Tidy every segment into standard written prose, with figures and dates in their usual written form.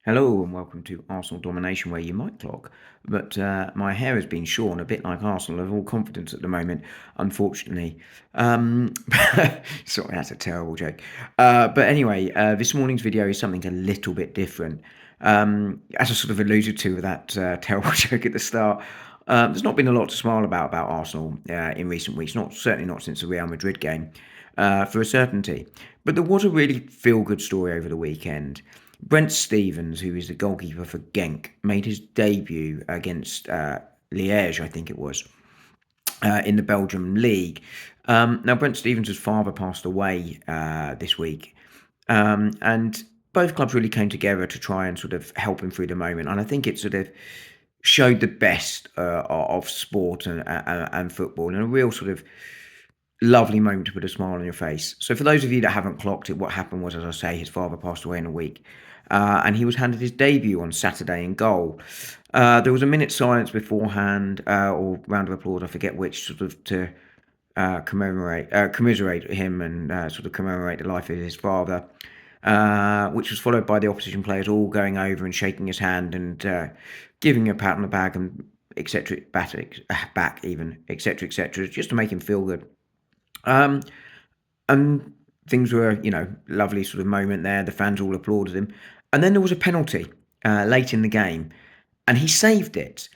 Hello and welcome to Arsenal Domination, where you might clock, but my hair has been shorn, a bit like Arsenal, of all confidence at the moment, unfortunately. Um, Sorry, that's a terrible joke. But anyway, this morning's video is something a little bit different. As I sort of alluded to with that terrible joke at the start, there's not been a lot to smile about Arsenal in recent weeks, certainly not since the Real Madrid game, for a certainty. But there was a really feel-good story over the weekend. Brent Stevens, who is the goalkeeper for Genk, made his debut against Liege, I think it was, in the Belgium league. Now, Brent Stevens' father passed away this week, and both clubs really came together to try and sort of help him through the moment. And I think it sort of showed the best of sport and football, and a real sort of lovely moment to put a smile on your face. So for those of you that haven't clocked it, what happened was, as I say, his father passed away in a week. And he was handed his debut on Saturday in goal. There was a minute's silence beforehand, or round of applause, I forget which, sort of to commiserate him and sort of commemorate the life of his father, which was followed by the opposition players all going over and shaking his hand and giving him a pat on the back and etc. Back even etc. just to make him feel good. Um, and things were, lovely sort of moment there. The fans all applauded him. And then there was a penalty late in the game, and he saved it.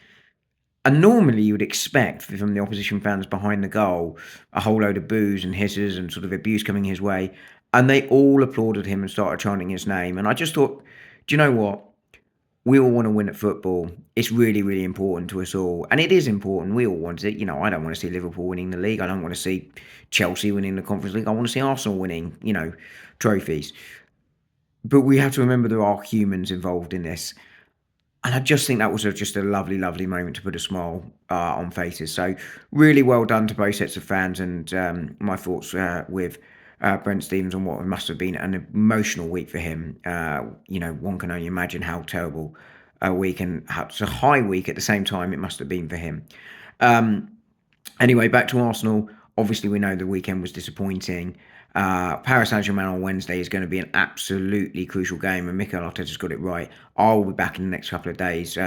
And normally you would expect from the opposition fans behind the goal a whole load of boos and hisses and sort of abuse coming his way. And they all applauded him and started chanting his name. And I just thought, do you know what? We all want to win at football. It's really, really important to us all. And it is important. We all want it. I don't want to see Liverpool winning the league. I don't want to see Chelsea winning the Conference League. I want to see Arsenal winning, trophies. But we have to remember there are humans involved in this. And I just think that was just a lovely, lovely moment to put a smile on faces. So really well done to both sets of fans. And my thoughts with Brent Stevens on what must have been an emotional week for him. One can only imagine how terrible a week and how it's a high week at the same time it must have been for him. Um, Anyway, back to Arsenal. Obviously, we know the weekend was disappointing. Paris Saint-Germain on Wednesday is going to be an absolutely crucial game, and Mikel Arteta's got it right. I'll be back in the next couple of days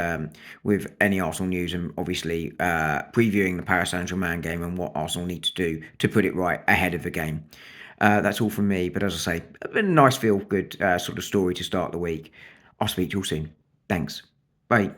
with any Arsenal news and obviously previewing the Paris Saint-Germain game and what Arsenal need to do to put it right ahead of the game. That's all from me, but as I say, a nice feel-good sort of story to start the week. I'll speak to you all soon. Thanks. Bye.